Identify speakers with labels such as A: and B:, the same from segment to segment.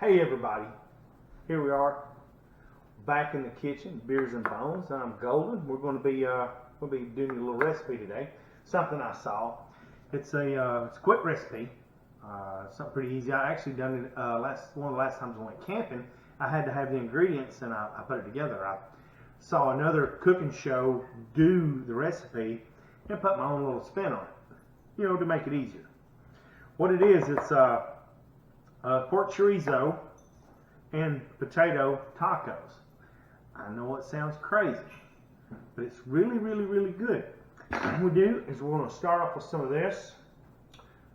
A: Hey everybody, here we are back in the kitchen, Beers and Bones. I'm Golden. We're going to be doing a little recipe today. Something I saw. It's a quick recipe. Something pretty easy. I actually done it one of the last times I went camping. I had to have the ingredients and I put it together. I saw another cooking show do the recipe and put my own little spin on it, you know, to make it easier. What it is, it's pork chorizo and potato tacos. I know it sounds crazy, but it's really, really, really good. What we do is we're going to start off with some of this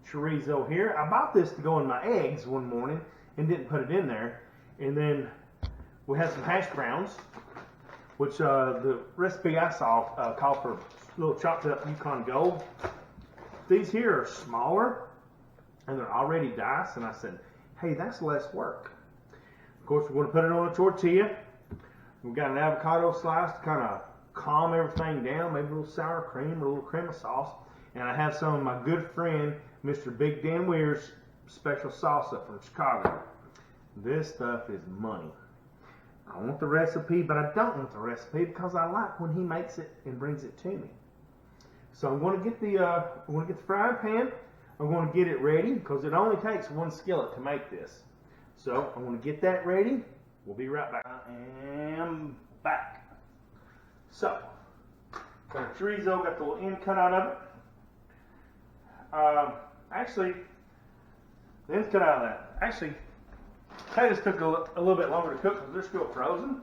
A: chorizo here. I bought this to go in my eggs one morning and didn't put it in there. And then we have some hash browns, which the recipe I saw called for little chopped up Yukon Gold. These here are smaller and they're already diced, and I said, hey, that's less work. Of course, we're going to put it on a tortilla. We've got an avocado slice to kind of calm everything down, maybe a little sour cream or a little cream of sauce. And I have some of my good friend, Mr. Big Dan Weir's special salsa from Chicago. This stuff is money. I want the recipe, but I don't want the recipe because I like when he makes it and brings it to me. So I'm going to get the frying pan. I'm going to get it ready because it only takes one skillet to make this. So I'm going to get that ready. We'll be right back. I am back. So, got the chorizo, got the little end cut out of it. Actually, the end's cut out of that. Actually, potatoes took a little bit longer to cook because they're still frozen.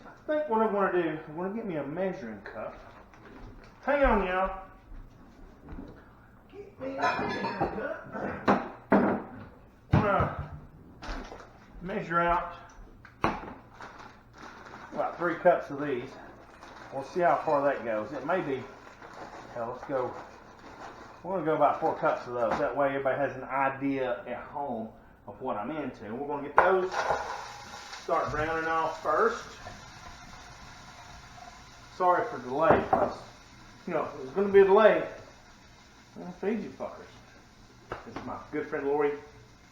A: I think what I'm going to do, I'm going to get me a measuring cup. Hang on, y'all. Get me a measuring cup. I'm going to measure out about 3 cups of these. We'll see how far that goes. It may be, hell, let's go. We're going to go about 4 cups of those. That way everybody has an idea at home of what I'm into. And we're going to get those, start browning off first. Sorry for the delay, because, you know, if there's going to be a delay, I'm going to feed you fuckers. This is my good friend Lori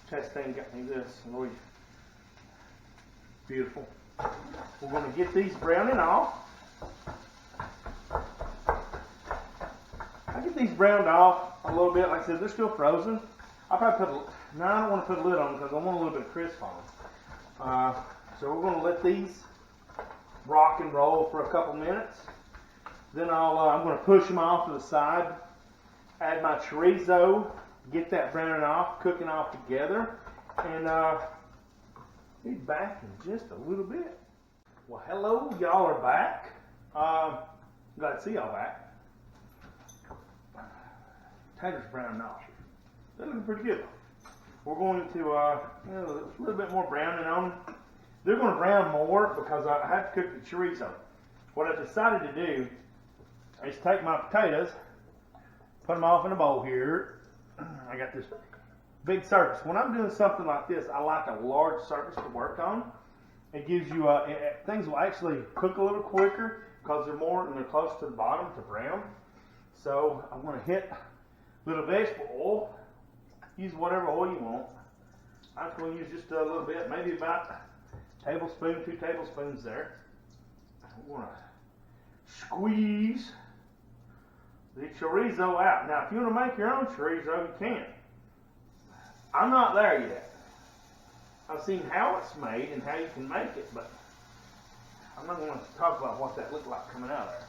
A: Chastain got me this. Lori, beautiful. We're going to get these browning off. I get these browned off a little bit. Like I said, they're still frozen. I'll probably put I don't want to put a lid on them because I want a little bit of crisp on them. So we're going to let these rock and roll for a couple minutes. Then I'm going to push them off to the side, add my chorizo, get that browning off, cooking off together, and be back in just a little bit. Well, hello, y'all are back. Glad to see y'all back. Potatoes browning off. They're looking pretty good. We're going to a little bit more browning on them. They're going to brown more because I have to cook the chorizo. What I decided to do is take my potatoes, put them off in a bowl here. I got this big surface. When I'm doing something like this, I like a large surface to work on. It gives you things will actually cook a little quicker because they're more and they're close to the bottom to brown. So I'm going to hit a little vegetable oil. Use whatever oil you want. I'm going to use just a little bit, maybe about a tablespoon, 2 tablespoons there. I'm going to squeeze the chorizo out. Now, if you want to make your own chorizo, you can. I'm not there yet. I've seen how it's made and how you can make it, but I'm not going to talk about what that looked like coming out of there.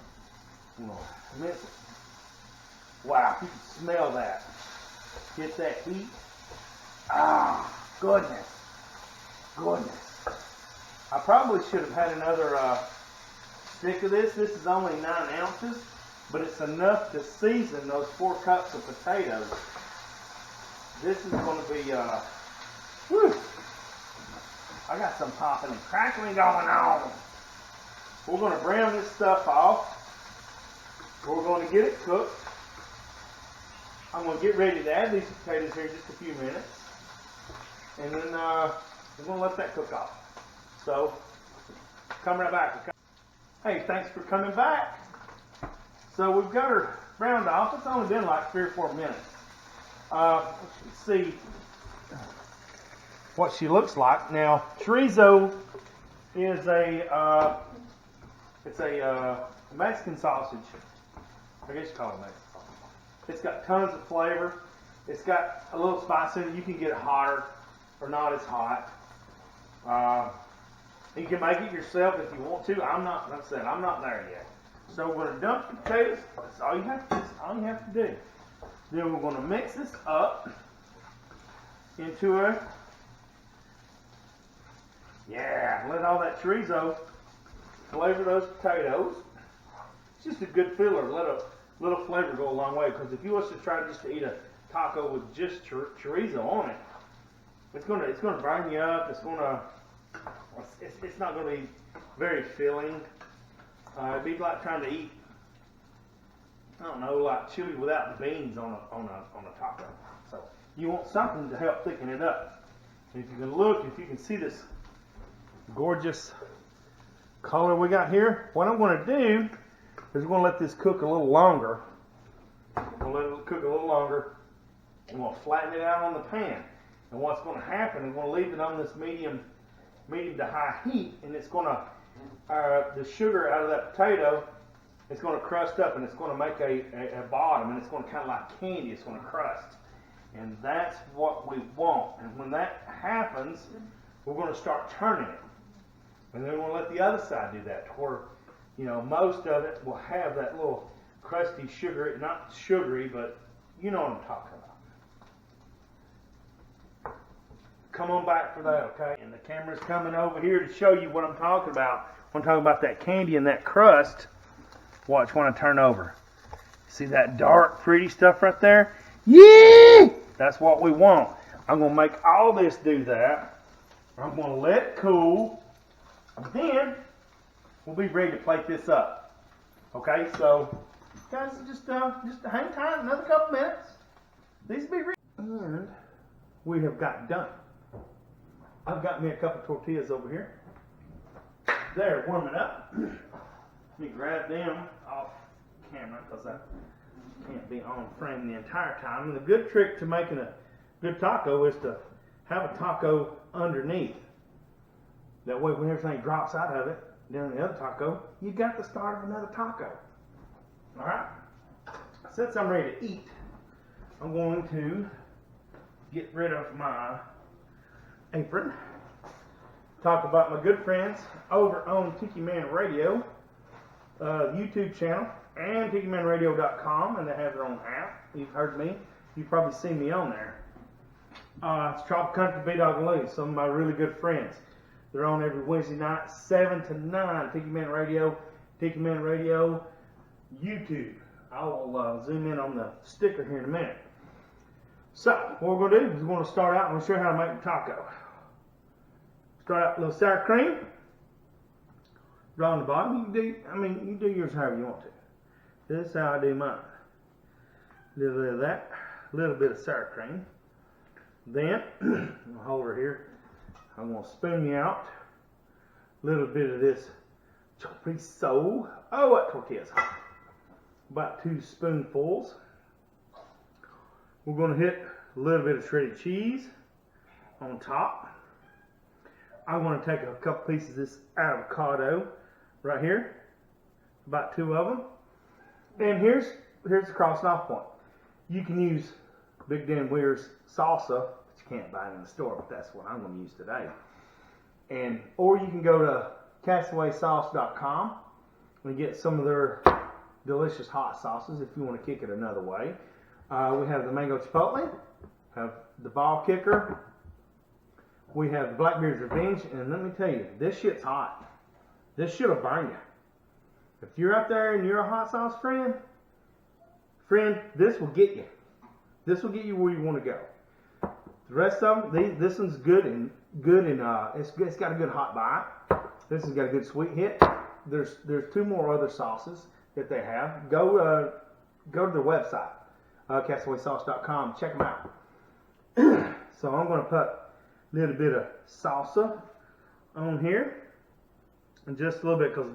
A: I'm going to mince it. Wow, you can smell that. Get that heat. Ah, goodness. Goodness. I probably should have had another stick of this. This is only 9 ounces, but it's enough to season those 4 cups of potatoes. This is going to be, whew. I got some popping and crackling going on. We're going to brown this stuff off. We're going to get it cooked. I'm going to get ready to add these potatoes here in just a few minutes. And then we're going to let that cook off. So, come right back. Hey, thanks for coming back. So we've got her browned off. It's only been like 3 or 4 minutes. Let's see. what she looks like. Now, chorizo is it's a Mexican sausage. I guess you call it Mexican sausage. It's got tons of flavor. It's got a little spice in it. You can get it hotter or not as hot. You can make it yourself if you want to. I'm not. Like I said, I'm not there yet. So we're going to dump the potatoes. That's all you have to do. Then we're going to mix this up into let all that chorizo flavor those potatoes. It's just a good filler. Let a little flavor go a long way. Because if you was to try just to eat a taco with just chorizo on it, it's gonna burn you up. It's not gonna be very filling. It'd be like trying to eat, I don't know, like chili without the beans on a taco. So you want something to help thicken it up. And if you can see this gorgeous color we got here, what I'm going to do is we're going to let this cook a little longer. I'm going to let it cook a little longer. I'm going to flatten it out on the pan. And what's going to happen is we're going to leave it on this medium to high heat, and it's going to, the sugar out of that potato, it's going to crust up, and it's going to make a bottom, and it's going to kind of like candy. It's going to crust. And that's what we want. And when that happens, we're going to start turning it. And then we'll let the other side do that, where, most of it will have that little crusty sugar, not sugary, but you know what I'm talking about. Come on back for that, okay? And the camera's coming over here to show you what I'm talking about. I'm talking about that candy and that crust. Watch when I turn over. See that dark, pretty stuff right there? Yeah! That's what we want. I'm going to make all this do that. I'm going to let it cool. And then we'll be ready to plate this up. Okay, so guys, just hang tight another couple minutes. These will be ready. And we have got done. I've got me a couple tortillas over here. They're warming up. Let me grab them off camera because I can't be on frame the entire time. And the good trick to making a good taco is to have a taco underneath. That way when everything drops out of it, down the other taco, you got the start of another taco. Alright? Since I'm ready to eat, I'm going to get rid of my apron. Talk about my good friends over on Tiki Man Radio, YouTube channel, and TikiManRadio.com, and they have their own app. You've heard me. You've probably seen me on there. It's Tropical Country B-Dog and Louie, some of my really good friends. They're on every Wednesday night, 7 to 9, Tiki Man Radio, YouTube. I will zoom in on the sticker here in a minute. So, what we're going to do is we're going to start out and we'll show you how to make a taco. Start out with a little sour cream. Draw on the bottom. You can do yours however you want to. This is how I do mine. A little bit of that, a little bit of sour cream. Then, I'll hold her here. I'm going to spoon you out a little bit of this chorizo. Oh, that tortilla's hot. About 2 spoonfuls. We're going to hit a little bit of shredded cheese on top. I'm going to take a couple pieces of this avocado right here. About 2 of them. And here's the crossing off point. You can use Big Dan Weir's salsa. You can't buy it in the store, but that's what I'm going to use today. Or you can go to castawaysauce.com and get some of their delicious hot sauces if you want to kick it another way. We have the mango chipotle, have the ball kicker, we have the Blackbeard's Revenge, and let me tell you, this shit's hot. This shit'll burn you. If you're out there and you're a hot sauce friend, this will get you. This will get you where you want to go. The rest of them, this one's good and it's got a good hot bite. This has got a good sweet hit. There's 2 more other sauces that they have. Go to their website, castawaysauce.com. Check them out. So I'm going to put a little bit of salsa on here, and just a little bit because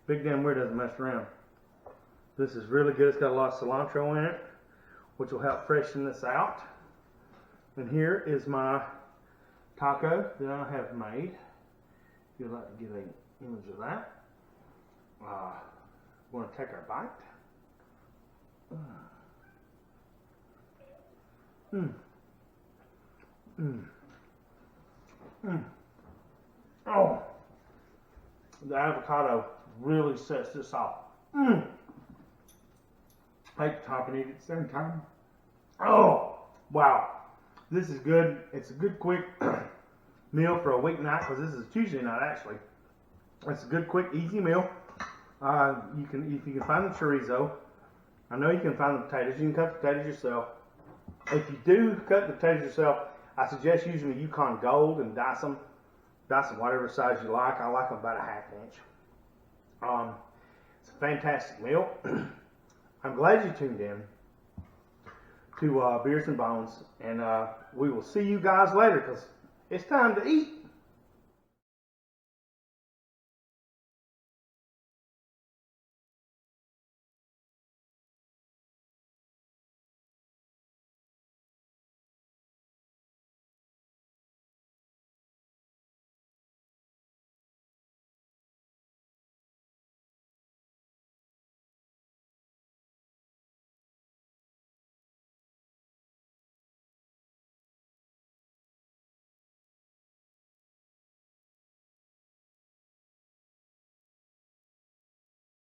A: Big Damn Weird doesn't mess around. This is really good. It's got a lot of cilantro in it, which will help freshen this out. And here is my taco that I have made. If you'd like to get an image of that. We're going to take our bite. Oh, the avocado really sets this off. I can top and eat at the same time. Oh, wow. This is good. It's a good quick meal for a weeknight, because this is Tuesday night actually. It's a good quick easy meal. If you can find the chorizo, I know you can find the potatoes. You can cut the potatoes yourself. If you do cut the potatoes yourself, I suggest using the Yukon Gold and dice them whatever size you like. I like them about a 1/2 inch. It's a fantastic meal. I'm glad you tuned in to Beers and Bones, and we will see you guys later, because it's time to eat.